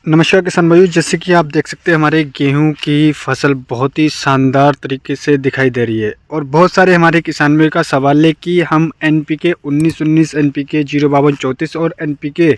नमस्कार किसान भाइयों, जैसे कि आप देख सकते हैं हमारे गेहूं की फसल बहुत ही शानदार तरीके से दिखाई दे रही है। और बहुत सारे हमारे किसान भाइयों का सवाल है कि हम NPK 19-19, NPK 052-34 और NPK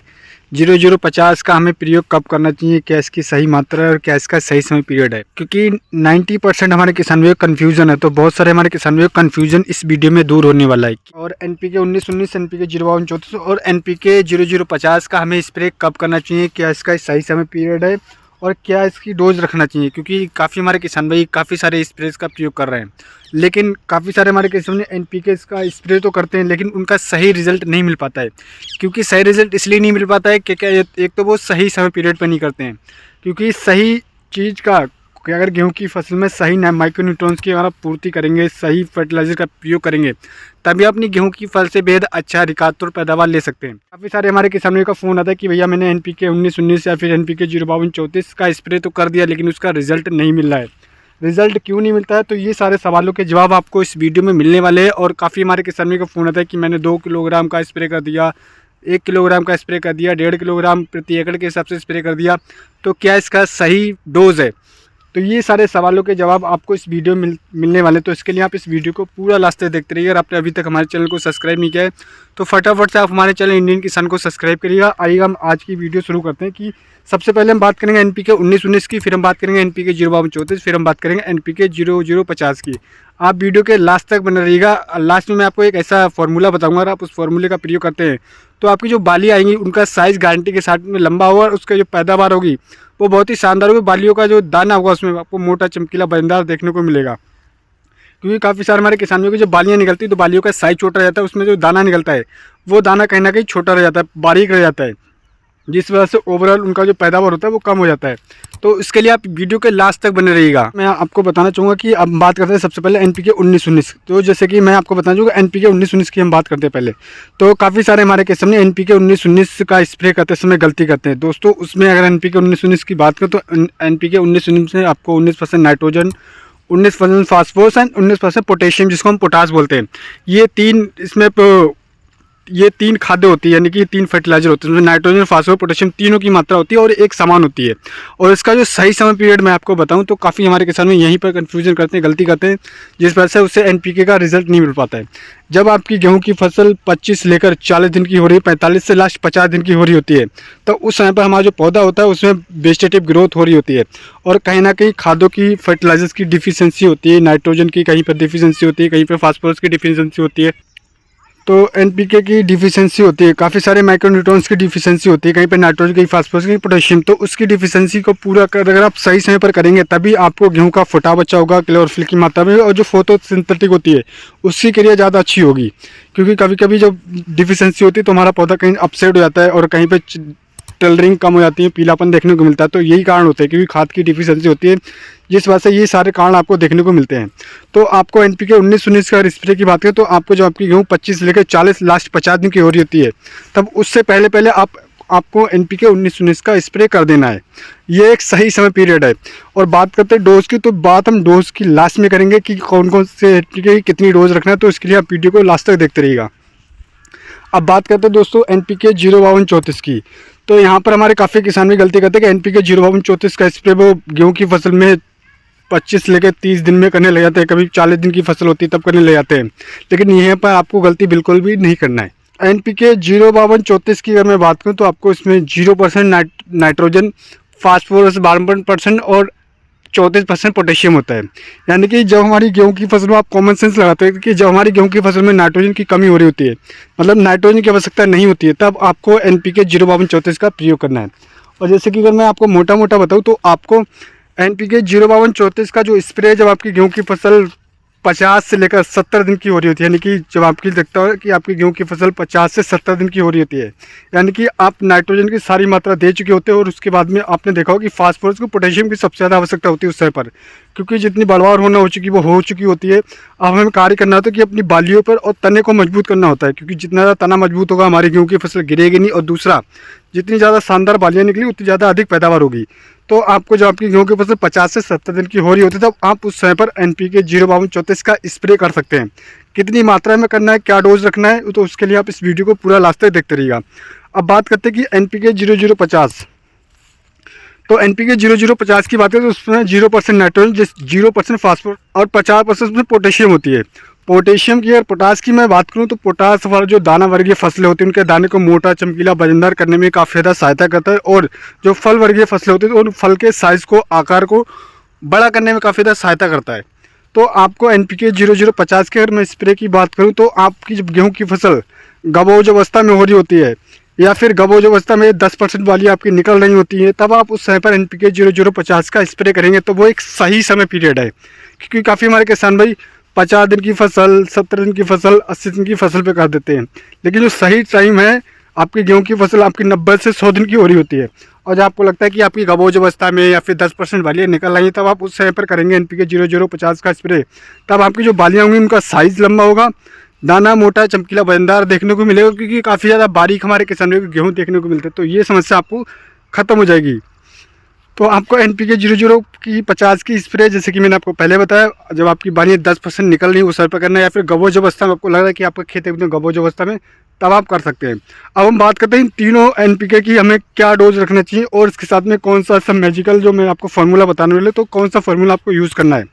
0050 का हमें प्रयोग कब करना चाहिए, क्या इसकी सही मात्रा और क्या इसका सही समय पीरियड है। क्योंकि 90% हमारे किसान भाइयों कन्फ्यूजन है, तो बहुत सारे हमारे किसान भाइयों कन्फ्यूजन इस वीडियो में दूर होने वाला है। और NPK 19-19, NPK 052-34 और NPK 0050 का हमें स्प्रे कब करना चाहिए, क्या इसका सही समय पीरियड है और क्या इसकी डोज रखना चाहिए। क्योंकि काफ़ी हमारे किसान भाई काफ़ी सारे स्प्रेज का प्रयोग कर रहे हैं, लेकिन काफ़ी सारे हमारे किसान NPK का स्प्रे तो करते हैं, लेकिन उनका सही रिजल्ट नहीं मिल पाता है। क्योंकि सही रिजल्ट इसलिए नहीं मिल पाता है कि क्या एक तो वो सही समय पीरियड पर नहीं करते हैं। क्योंकि सही चीज़ का कि अगर गेहूं की फसल में सही माइक्रोन्यूट्रॉन्स की अगर आप पूर्ति करेंगे, सही फर्टिलाइजर का प्रयोग करेंगे, तभी अपनी गेहूं की फसल से बेहद अच्छा रिकॉर्ड और पैदावार ले सकते हैं। काफ़ी सारे हमारे किसानों का फ़ोन आता है कि भैया मैंने NPK 19-19 या फिर NPK 052-34 का स्प्रे तो कर दिया, लेकिन उसका रिजल्ट नहीं मिल रहा है। रिजल्ट क्यों नहीं मिलता है, तो ये सारे सवालों के जवाब आपको इस वीडियो में मिलने वाले हैं। और काफ़ी हमारे किसानों का फ़ोन आता है कि मैंने 2 किलोग्राम का स्प्रे कर दिया, 1 किलोग्राम का स्प्रे कर दिया, 1.5 किलोग्राम प्रति एकड़ के हिसाब से स्प्रे कर दिया, तो क्या इसका सही डोज है। तो ये सारे सवालों के जवाब आपको इस वीडियो में मिलने वाले। तो इसके लिए आप इस वीडियो को पूरा लास्ट तक देखते रहिए। अगर आपने अभी तक हमारे चैनल को सब्सक्राइब नहीं किया है तो फटाफट से आप हमारे चैनल इंडियन किसान को सब्सक्राइब करिएगा। आइएगा हम आज की वीडियो शुरू करते हैं। कि सबसे पहले हम बात करेंगे NPK 19-19 की, फिर हम बात करेंगे NPK 052-34, फिर हम बात करेंगे NPK 0050 की। आप वीडियो के लास्ट तक बने रहिएगा। लास्ट में मैं आपको एक ऐसा फार्मूला बताऊंगा, अगर आप उस फार्मूले का प्रयोग करते हैं तो आपकी जो बाली आएंगी उनका साइज़ गारंटी के साथ में लंबा होगा, और उसका जो पैदावार होगी वो बहुत ही शानदार होगी। बालियों का जो दाना होगा उसमें आपको मोटा चमकीला बरंदार देखने को मिलेगा। क्योंकि काफ़ी सारे हमारे किसानों की जो बालियाँ निकलती है तो बालियों का साइज छोटा रहता है, उसमें जो दाना निकलता है वो दाना कहीं ना कहीं छोटा रह जाता है, बारीक रह जाता है, जिस वजह से ओवरऑल उनका जो पैदावार होता है वो कम हो जाता है। तो इसके लिए आप वीडियो के लास्ट तक बने रहिएगा। मैं आपको बताना चाहूँगा कि अब बात करते हैं सबसे पहले NPK 19-19। तो जैसे कि मैं आपको बताना चाहूँगा NPK 19-19 की हम बात करते हैं पहले। तो काफ़ी सारे हमारे के सामने NPK 19-19 का स्प्रे करते समय गलती करते हैं दोस्तों। उसमें अगर NPK 19-19 की बात करें तो NPK 19-19 में आपको 19% नाइट्रोजन, 19% फास्फोरस एंड 19% पोटेशियम, जिसको हम पोटास बोलते हैं, ये तीन खाद्य होती है, यानी कि 3 फर्टिलाइजर होते हैं। उसमें नाइट्रोजन, फास्फोरस, पोटेशियम तीनों की मात्रा होती है और एक समान होती है। और इसका जो सही समय पीरियड मैं आपको बताऊं तो काफ़ी हमारे किसान में यहीं पर कन्फ्यूजन करते हैं, गलती करते हैं, जिस वजह से उससे NPK का रिजल्ट नहीं मिल पाता है। जब आपकी गेहूं की फसल 25 लेकर 40 दिन की हो रही है, 45 से लास्ट 50 दिन की हो रही होती है, तो उस समय पर हमारा जो पौधा होता है उसमें वेजिटेटिव ग्रोथ हो रही होती है, और कहीं ना कहीं खादों की, फर्टिलाइजर्स की डिफिशियंसी होती है, नाइट्रोजन की कहीं पर डिफिशियंसी होती है, कहीं पर फास्फोरस की डिफिशियंसी होती है, तो NPK की डिफिशियंसी होती है, काफ़ी सारे माइक्रोन्यूट्रॉन्स की डिफिशियंसी होती है, कहीं पर नाइट्रोजन, कहीं फास्फोरस, कहीं पोटेशियम। तो उसकी डिफिशियंसी को पूरा कर अगर आप सही समय पर करेंगे तभी आपको गेहूं का फुटाव अच्छा होगा, क्लोरोफिल की मात्रा में, और जो फोटोसिंथेटिक होती है उसकी क्रिया ज़्यादा अच्छी होगी। क्योंकि कभी कभी जब डिफिशियंसी होती है तो हमारा पौधा कहीं अपसेट हो जाता है और कहीं पर कलरिंग कम हो जाती है, पीलापन देखने को मिलता है। तो यही कारण होता है, क्योंकि खाद की डिफिशियंसी होती है, जिस वजह से ये सारे कारण आपको देखने को मिलते हैं। तो आपको NPK 19-19 का स्प्रे की बात करें तो आपको जब आपकी गेहूँ 25 लेकर 40 लास्ट 50 दिन की हो रही होती है, तब उससे पहले पहले आपको NPK 19-19 का स्प्रे कर देना है। ये एक सही समय पीरियड है। और बात करते हैं डोज की, तो बात हम डोज की लास्ट में करेंगे कि कौन कौन से NPK की कितनी डोज रखना है। तो इसके लिए आप वीडियो को लास्ट तक देखते रहिएगा। अब बात करते हैं दोस्तों NPK 052-34 की। तो यहाँ पर हमारे काफ़ी किसान भी गलती करते हैं कि NPK 052-34 का स्प्रे वो गेहूँ की फसल में 25 लेकर 30 दिन में करने लग जाते हैं, कभी 40 दिन की फसल होती है तब करने लग जाते हैं। लेकिन यहाँ पर आपको गलती बिल्कुल भी नहीं करना है। NPK 052-34 की अगर मैं बात करूँ तो आपको इसमें 0% नाइट्रोजन, फास्फोरस 12% और 34% पोटेशियम होता है। यानी कि जब हमारी गेहूं की फसल में आप कॉमन सेंस लगाते हैं कि जब हमारी गेहूं की फसल में नाइट्रोजन की कमी हो रही होती है, मतलब नाइट्रोजन की आवश्यकता नहीं होती है, तब आपको NPK 052-34 का प्रयोग करना है। और जैसे कि अगर मैं आपको मोटा मोटा बताऊँ तो आपको NPK 052-34 का जो स्प्रे जब आपकी गेहूँ की फसल 50 से लेकर 70 दिन की हो रही होती है, यानी कि जब आपकी देखता है कि आपकी गेहूं की फसल 50 से 70 दिन की हो रही होती है, यानी कि आप नाइट्रोजन की सारी मात्रा दे चुके होते हैं, और उसके बाद में आपने देखा हो कि फास्फोरस को, पोटेशियम की सबसे ज़्यादा आवश्यकता होती है उस समय पर, क्योंकि जितनी बढ़वार होना हो चुकी वो हो चुकी होती है। अब हमें कार्य करना होता है कि अपनी बालियों पर और तने को मजबूत करना होता है, क्योंकि जितना ज़्यादा तना मजबूत होगा हमारी गेहूँ की फसल गिरेगी नहीं, और दूसरा जितनी ज़्यादा शानदार बालियाँ निकली उतनी ज़्यादा अधिक पैदावार होगी। तो आपको जब आपकी गेहूँ की फसल 50 से 70 दिन की हो रही होती है तब आप उस समय पर NPK 052-34 का स्प्रे कर सकते हैं। कितनी मात्रा में करना है, क्या डोज रखना है, तो उसके लिए आप इस वीडियो को पूरा लास्ट तक देखते रहिएगा। अब बात करते हैं कि NPK 0050। तो NPK 0050 की बात करें तो उसमें 0% नाइट्रोजन, 0% फास्फोरस और 50% उसमें पोटेशियम होती है। पोटेशियम की और पोटास की मैं बात करूं तो पोटास वाले जो दाना वर्गीय फसलें होती हैं उनके दाने को मोटा, चमकीला, वजनदार करने में काफ़ी ज़्यादा सहायता करता है। और जो फल वर्गीय फसलें होती हैं तो उन फल के साइज़ को, आकार को बड़ा करने में काफ़ी ज़्यादा सहायता करता है। तो आपको NPK 0050 की अगर मैं स्प्रे की बात करूँ तो आपकी जब गेहूँ की फसल गबोज अवस्था में हो रही होती है या फिर गबोज अवस्था में 10% वाली आपकी निकल रही होती है, तब आप उस समय पर NPK 0050 का स्प्रे करेंगे तो वो एक सही समय पीरियड है। क्योंकि काफ़ी हमारे किसान भाई 50 दिन की फसल, 70 दिन की फसल, 80 दिन की फसल पे कर देते हैं, लेकिन जो सही टाइम है आपकी गेहूं की फसल आपकी 90 से 100 दिन की हो रही होती है। और जब आपको लगता है कि आपकी गबोज अवस्था में या फिर 10% बालियाँ निकल रही हैं, तब आप उस समय पर करेंगे NPK 0050 का स्प्रे। तब आपकी जो बालियाँ होंगी उनका साइज़ लंबा होगा, दाना मोटा, चमकीला, वजनदार देखने को मिलेगा, क्योंकि काफ़ी ज़्यादा बारीक हमारे किसानों को गेहूँ देखने को मिलते हैं। तो ये समस्या आपको ख़त्म हो जाएगी। तो आपको NPK 0050 की स्प्रे, जैसे कि मैंने आपको पहले बताया, जब आपकी बालियाँ 10% निकल रही उस समय पर करना है, या फिर गबोज अवस्था में आपको लग रहा है कि आपका खेत एकदम गबोज अवस्था में, तब आप कर सकते हैं। अब हम बात करते हैं इन तीनों NPK की हमें क्या डोज रखना चाहिए और इसके साथ में कौन सा सब मैजिकल जो मैं आपको फार्मूला बताने वाले, तो कौन सा फार्मूला आपको यूज़ करना है।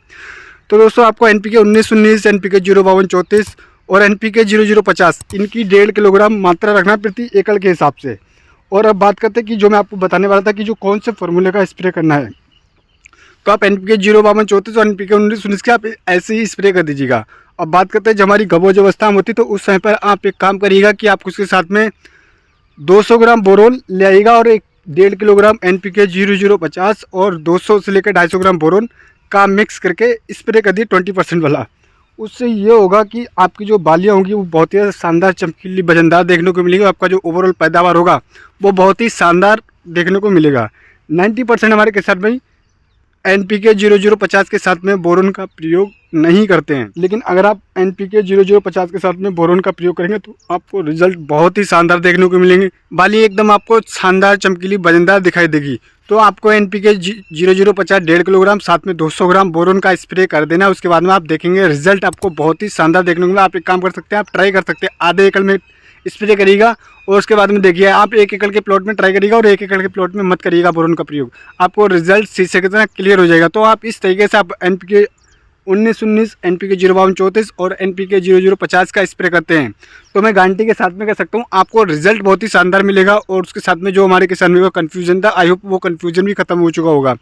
तो दोस्तों आपको NPK 19-19, NPK 052-34 और NPK 0050 इनकी 1.5 किलोग्राम मात्रा रखना प्रति एकड़ के हिसाब से। और अब बात करते हैं कि जो मैं आपको बताने वाला था कि जो कौन से फार्मूले का स्प्रे करना है, तो आप NPK 052-34 और NPK 19-19 के आप ऐसे ही स्प्रे कर दीजिएगा। अब बात करते हैं जब हमारी गबोज अवस्था में होती है तो उस समय पर आप एक काम करिएगा कि आप उसके साथ में 200 ग्राम बोरोन ले आइएगा और 1.5 किलोग्राम NPK 0050 और 200 से लेकर 250 ग्राम बोरोन का मिक्स करके स्प्रे कर दिए 20% वाला। उससे ये होगा कि आपकी जो बालियाँ होंगी वो बहुत ही शानदार, चमकीली, वजनदार देखने को मिलेगी। आपका जो ओवरऑल पैदावार होगा वो बहुत ही शानदार देखने को मिलेगा। 90% हमारे किसान भाई NPK 0050 के साथ में बोरोन का प्रयोग नहीं करते हैं, लेकिन अगर आप NPK 0050 के साथ में बोरोन का प्रयोग करेंगे तो आपको रिजल्ट बहुत ही शानदार देखने को मिलेंगे। बाली एकदम आपको शानदार, चमकीली, वजनदार दिखाई देगी। तो आपको NPK 0050 1.5 किलोग्राम साथ में 200 ग्राम बोरोन का स्प्रे कर देना है। उसके बाद में आप देखेंगे रिजल्ट आपको बहुत ही शानदार देखने को मिलेगा। आप एक काम कर सकते हैं, आप ट्राई कर सकते हैं, आधे एकड़ में स्प्रे करिएगा और उसके बाद में देखिए आप 1 एकड़ के प्लॉट में ट्राई करिएगा और 1 एकड़ के प्लॉट में मत करिएगा बोरोन का प्रयोग। आपको रिजल्ट शीशे की तरह क्लियर हो जाएगा। तो आप इस तरीके से आप NPK 19-19, NPK 052-34 और NPK 0050 का स्प्रे करते हैं तो मैं गारंटी के साथ में कह सकता हूँ आपको रिजल्ट बहुत ही शानदार मिलेगा। और उसके साथ में जो हमारे किसानों का कन्फ्यूजन था, आई होप वो कन्फ्यूजन भी खत्म हो चुका होगा।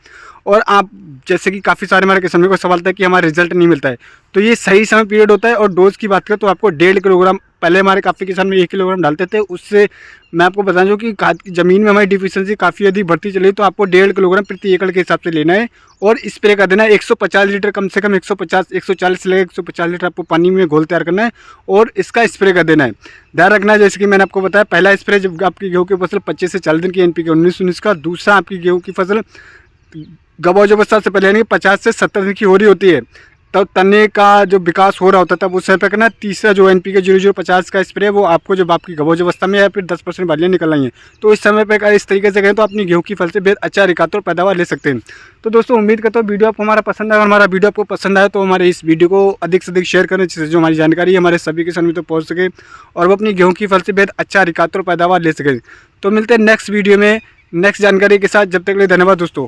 और आप जैसे कि काफ़ी सारे हमारे किसानों को सवाल था कि हमारा रिजल्ट नहीं मिलता है, तो ये सही समय पीरियड होता है। और डोज की बात करें तो आपको 1.5 किलोग्राम, पहले हमारे काफ़ी किसान में 1 किलोग्राम डालते थे, उससे मैं आपको बता दूं कि खाद की ज़मीन में हमारी डिफिशियंसी काफ़ी यदि बढ़ती चली तो आपको 1.5 किलोग्राम प्रति एकड़ के हिसाब से लेना है और स्प्रे कर देना है। 150 लीटर, कम से कम 140 से लेकर 150 लीटर आपको पानी में घोल तैयार करना है और इसका स्प्रे कर देना है। ध्यान रखना है, जैसे कि मैंने आपको बताया, पहला स्प्रे जब आपकी गेहूँ की फसल 25 से 40 दिन की NPK 19-19 का, दूसरा आपकी गेहूँ की फसल गबोज अवस्था से पहले यानी 50 से 70 दिन की हो रही होती है, तब तने का जो विकास हो रहा होता है तब उस समय पर करना। तीसरा जो NPK 0050 का स्प्रे वो आपको जब आपकी गबोज अवस्था में या फिर 10% बालियाँ निकल रही हैं तो इस समय पर इस तरीके से करें तो अपनी गेहूँ की फसल से बेहद अच्छा रिकात और पैदावार ले सकते हैं। तो दोस्तों उम्मीद करता हूँ वीडियो आपको हमारा पसंद आया। और हमारा वीडियो आपको पसंद आया तो हमारे इस वीडियो को अधिक से अधिक शेयर करें, जिससे जो हमारी जानकारी है हमारे सभी किसानों तक पहुँच सके और वो अपनी गेहूँ की फसल से बेहद अच्छा रिकात और पैदावार ले सकें। तो मिलते हैं नेक्स्ट वीडियो में नेक्स्ट जानकारी के साथ। जब तक के लिए धन्यवाद दोस्तों।